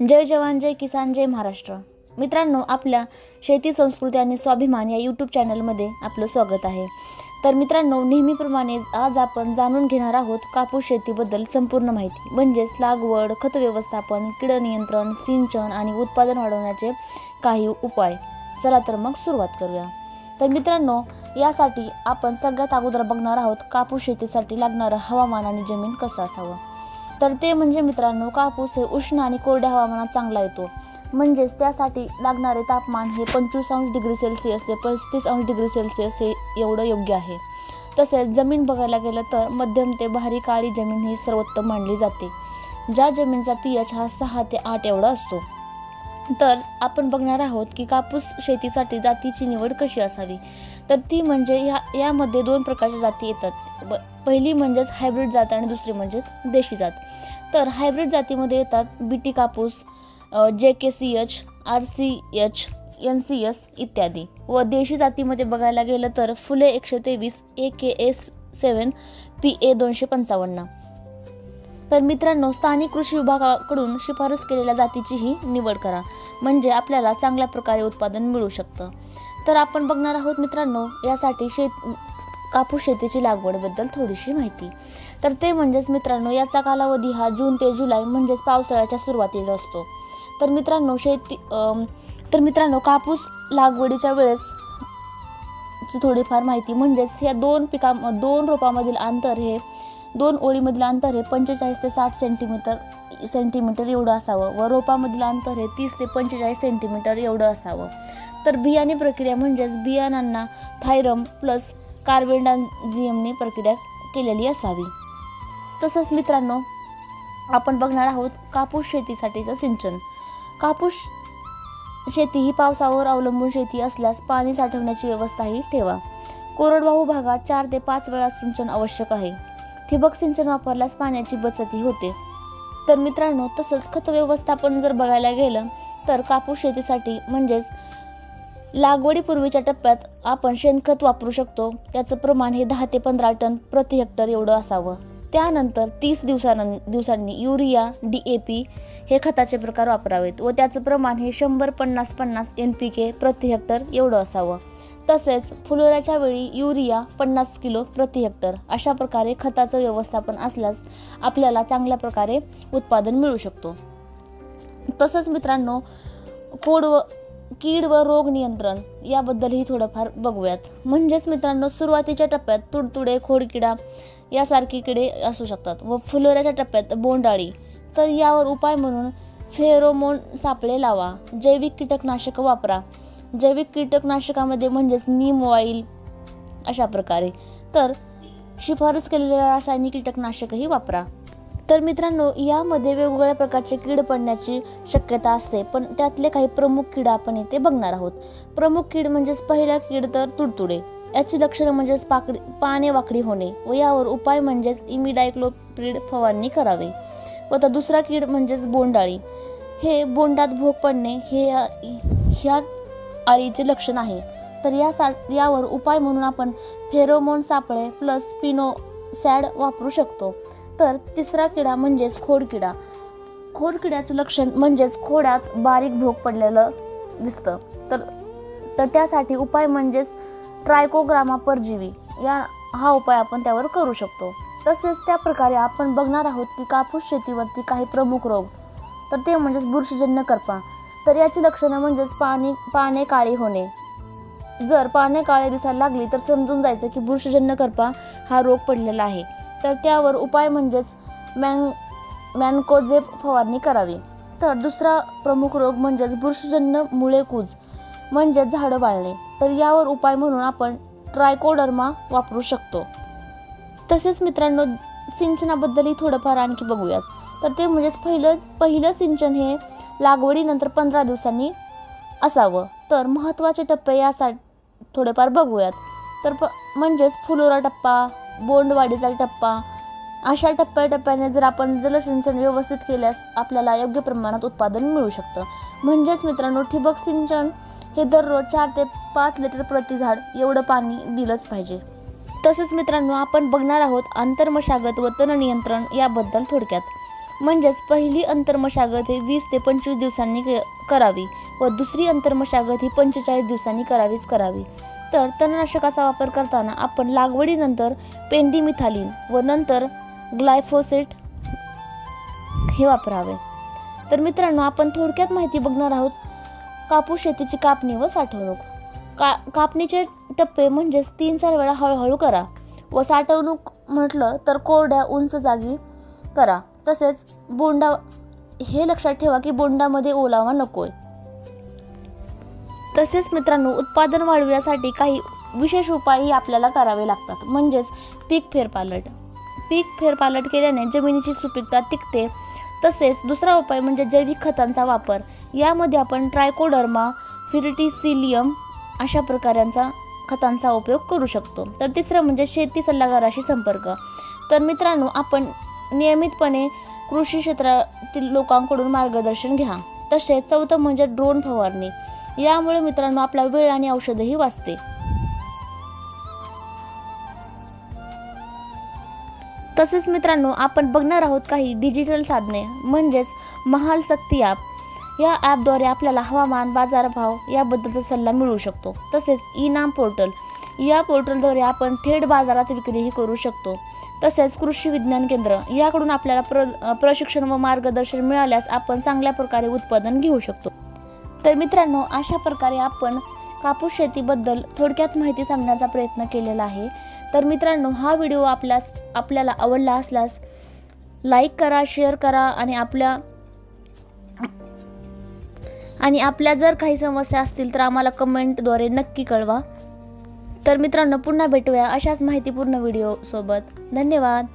जय जवान जय किसान जय महाराष्ट्र। मित्रांनो, आपल्या शेती संस्कृती आणि स्वाभिमान या यूट्यूब चॅनलमध्ये आपलं स्वागत आहे। तर मित्रांनो, नेहमीप्रमाणे आज आपण जाणून घेणार आहोत कापूस शेतीबद्दल संपूर्ण माहिती, म्हणजेच लागवड, खत व्यवस्थापन, कीड नियंत्रण, सिंचन आणि उत्पादन वाढवण्याचे काही उपाय। चला तर मग सुरुवात करूया। तर मित्रांनो, यासाठी आपण सगळ्यात अगोदर बघणार आहोत कापूस शेतीसाठी लागणारं हवामान आणि जमीन कसं असावं। तर ते म्हणजे मित्रांनो, कापूस हे उष्ण आणि कोरड्या हवामानात चांगला येतो, म्हणजेच त्यासाठी लागणारे तापमान हे 25°C ते 35°C हे एवढं योग्य आहे। तसेच जमीन बघायला गेलं तर मध्यम ते भारी काळी जमीन ही सर्वोत्तम मानली जाते, ज्या जमिनीचा pH हा 6 ते 8 एवढा असतो। तर आपण बघणार आहोत की कापूस शेतीसाठी जातीची निवड कशी असावी। तर ती म्हणजे यामध्ये दोन प्रकारच्या जाती येतात। पहिली म्हणजेच हायब्रिड जात आणि दुसरी म्हणजे देशी जात। तर हायब्रिड जातीमध्ये येतात बीटी कापूस, JKCH, RCH, NCS इत्यादी। व देशी जातीमध्ये बघायला गेलं तर फुले 123, AKS7, PA 255। तर मित्रांनो, स्थानिक कृषी विभागाकडून शिफारस केलेल्या जातीची ही निवड करा, म्हणजे आपल्याला चांगल्या प्रकारे उत्पादन मिळू शकतं। तर आपण बघणार आहोत मित्रांनो, यासाठी कापूस शेतीची लागवडबद्दल थोडीशी माहिती। तर ते म्हणजेच मित्रांनो, याचा कालावधी हा जून ते जुलै म्हणजेच पावसाळ्याच्या सुरुवातीला असतो। तर मित्रांनो कापूस लागवडीच्या वेळेस थोडीफार माहिती, म्हणजेच या दोन रोपामधील अंतर हे दोन ओळीमधील अंतर हे 45 ते 60 सेंटीमीटर एवढं असावं व रोपामधील अंतर हे 30 ते 45 सेंटीमीटर एवढं असावं। तर बियाणे प्रक्रिया म्हणजेच बियाणांना थायरम प्लस कार्बेंडाझियमने प्रक्रिया केलेली असावी। तसंच मित्रांनो, आपण बघणार आहोत कापूस शेतीसाठीचं सिंचन। कापूस शेती ही पावसावर अवलंबून शेती असल्यास पाणी साठवण्याची व्यवस्थाही ठेवा। कोरडवाहू भागात 4 ते 5 वेळा सिंचन आवश्यक आहे। ठिबक सिंचन वापरल्यास पाण्याची बचतही होते। तर मित्रांनो, तसंच खत व्यवस्थापन जर बघायला गेलं तर कापूस शेतीसाठी म्हणजेच लागवडीपूर्वीच्या टप्प्यात आपण शेणखत वापरू शकतो। त्याचं प्रमाण हे 10 ते 15 टन प्रति हेक्टर एवढं असावं। त्यानंतर 30 दिवसांनी युरिया, DAP हे खताचे प्रकार वापरावेत व त्याचं प्रमाण हे 100-50-50 NPK प्रति हेक्टर एवढं असावं। तसेच फुलोऱ्याच्या वेळी युरिया 50 किलो प्रति हेक्टर अशा प्रकारे खताचं व्यवस्थापन असल्यास आपल्याला चांगल्या प्रकारे उत्पादन मिळू शकतो। तसंच मित्रांनो, कीड व रोग नियंत्रण याबद्दलही थोडंफार बघूयात। म्हणजेच मित्रांनो, सुरुवातीच्या टप्प्यात तुडतुडे, खोडकिडा यासारखी किडे असू शकतात व फुलोऱ्याच्या टप्प्यात बोंडअळी। तर यावर उपाय म्हणून फेरोमोन सापळे लावा, जैविक कीटकनाशक वापरा। जैविक कीटकनाशकामध्ये म्हणजेच नीम ऑइल अशा प्रकारे। तर शिफारस केलेल्या रासायनिक कीटकनाशकही वापरा। तर मित्रांनो, यामध्ये वेगवेगळ्या प्रकारचे कीड पडण्याची शक्यता असते, पण त्यातले काही प्रमुख कीड आपण इथे बघणार आहोत। प्रमुख कीड म्हणजेच पहिला कीड तर तुडतुडे। याची लक्षणं म्हणजेच पाने वाकडी होणे व यावर उपाय म्हणजेच इमिडाक्लोप्रिड फवारणी करावी। व तर दुसरा कीड म्हणजेच बोंडअळी। हे बोंडात भोक पडणे हे ह्या अळीचे लक्षण आहे। तर यावर उपाय म्हणून आपण फेरोमोन सापळे प्लस स्पिनोसॅड वापरू शकतो। तर तिसरा किडा म्हणजेच खोडकिडा। खोडकिड्याचं लक्षण म्हणजेच खोडात बारीक भोक पडलेलं दिसतं। तर त्यासाठी उपाय म्हणजेच ट्रायकोग्रामा परजीवी हा उपाय आपण त्यावर करू शकतो। तसेच त्या प्रकारे आपण बघणार आहोत की कापूस शेतीवरती काही प्रमुख रोग, तर ते म्हणजेच बुरशीजन्य करपा। तर याची लक्षणं म्हणजेच पाने काळी होणे। जर पाने काळे दिसायला लागली तर समजून जायचं की बुरशीजन्य करपा हा रोग पडलेला आहे। तर त्यावर उपाय म्हणजेच मॅनकोजेब फवारणी करावी। तर दुसरा प्रमुख रोग म्हणजेच बुरशीजन्य मुळे कूज म्हणजेच झाडं वाळणे। तर यावर उपाय म्हणून आपण ट्रायकोडर्मा वापरू शकतो। तसेच मित्रांनो, सिंचनाबद्दलही थोडंफार आणखी बघूयात। तर ते म्हणजेच पहिलं सिंचन हे लागवडीनंतर 15 दिवसांनी असावं। तर महत्त्वाचे टप्पे यासाठी थोडेफार बघूयात। तर म्हणजेच फुलोरा टप्पा, बोंडवाढीचा टप्पा अशा टप्प्याटप्प्याने जर आपण जलसिंचन व्यवस्थित केल्यास आपल्याला योग्य प्रमाणात उत्पादन मिळू शकतं। म्हणजेच मित्रांनो, ठिबक सिंचन हे दररोज 4 ते 5 लिटर प्रति झाड एवढं पाणी दिलंच पाहिजे। तसेच मित्रांनो, आपण बघणार आहोत आंतरमशागत व तण नियंत्रण याबद्दल थोडक्यात। म्हणजेच पहिली अंतर्मशागत ही 20 ते 25 दिवसांनी करावी व दुसरी अंतर्मशागत ही 45 दिवसांनी करावी. तर तणनाशकाचा वापर करताना आपण लागवडीनंतर पेंडिमिथालिन व नंतर ग्लायफोसेट हे वापरावे. तर मित्रांनो, आपण थोडक्यात माहिती बघणार आहोत कापूस शेतीची कापणी व साठवणूक. कापणीचे टप्पे म्हणजेच 3-4 वेळा हळूहळू करा व साठवणूक म्हटलं तर कोरड्या उंच जागी करा. तसेच बोंडा हे लक्षात ठेवा की बोंडामध्ये ओलावा नकोय. तसेच मित्रांनो, उत्पादन वाढविण्यासाठी काही विशेष उपायही आपल्याला करावे लागतात. म्हणजेच पीक फेरपालट केल्याने जमिनीची सुपीकता टिकते. तसेच दुसरा उपाय म्हणजे जैविक खतांचा वापर. यामध्ये आपण ट्रायकोडर्मा, फिरटिसिलियम अशा प्रकारांचा खतांचा उपयोग करू शकतो. तर तिसरं म्हणजे शेती सल्लागाराशी संपर्क. तर मित्रांनो, आपण नियमितपणे कृषी क्षेत्रातील लोकांकडून मार्गदर्शन घ्या. तसेच चौथं म्हणजे ड्रोन फवारणी. यामुळे मित्रांनो आपला वेळ आणि औषधही वाचते. तसेच मित्रांनो, आपण बघणार आहोत काही डिजिटल साधने म्हणजेच महाल शक्ती ॲप. या ॲपद्वारे आपल्याला हवामान, बाजारभाव याबद्दलचा सल्ला मिळू शकतो. तसेच इनाम पोर्टल, या पोर्टलद्वारे आपण थेट बाजारात विक्रीही करू शकतो. तसेच कृषी विज्ञान केंद्र, याकडून आपल्याला प्रशिक्षण व मार्गदर्शन मिळाल्यास आपण चांगल्या प्रकारे उत्पादन घेऊ शकतो. तर मित्रांनो, अशा प्रकारे आपण कापूस शेतीबद्दल थोडक्यात माहिती सांगण्याचा प्रयत्न केलेला आहे. तर मित्रांनो, हा व्हिडिओ आपल्याला आवडला असल्यास लाईक करा, शेअर करा आणि आपल्या जर काही समस्या असतील तर आम्हाला कमेंटद्वारे नक्की कळवा. तर मित्रांनो, पुन्हा भेटूया अशाच माहितीपूर्ण व्हिडिओ सोबत. धन्यवाद.